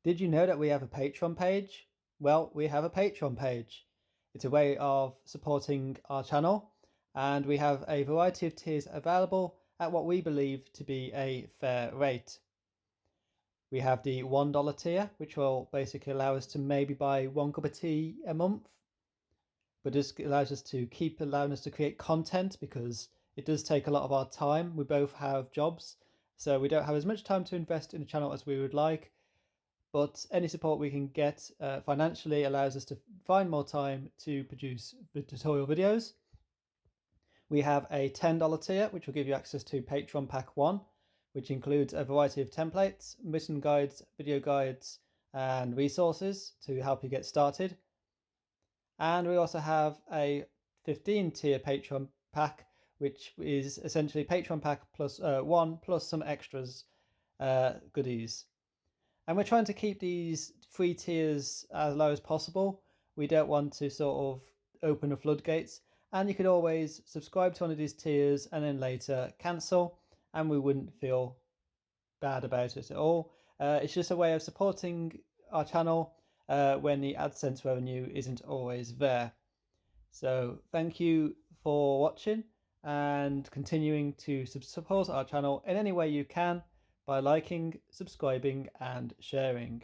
Did you know that we have a Patreon page? Well, we have a Patreon page. It's a way of supporting our channel, and we have a variety of tiers available at what we believe to be a fair rate. We have the $1 tier, which will basically allow us to maybe buy one cup of tea a month, but this allows us to keep allowing us to create content because it does take a lot of our time. We both have jobs, so we don't have as much time to invest in the channel as we would like. But any support we can get financially allows us to find more time to produce the tutorial videos. We have a $10 tier, which will give you access to Patreon Pack 1, which includes a variety of templates, mission guides, video guides, and resources to help you get started. And we also have a 15 tier Patreon pack, which is essentially Patreon pack plus 1 plus some extras goodies. And we're trying to keep these free tiers as low as possible. We don't want to sort of open the floodgates. And you could always subscribe to one of these tiers and then later cancel, and we wouldn't feel bad about it at all. It's just a way of supporting our channel when the AdSense revenue isn't always there. So thank you for watching and continuing to support our channel in any way you can by liking, subscribing, and sharing.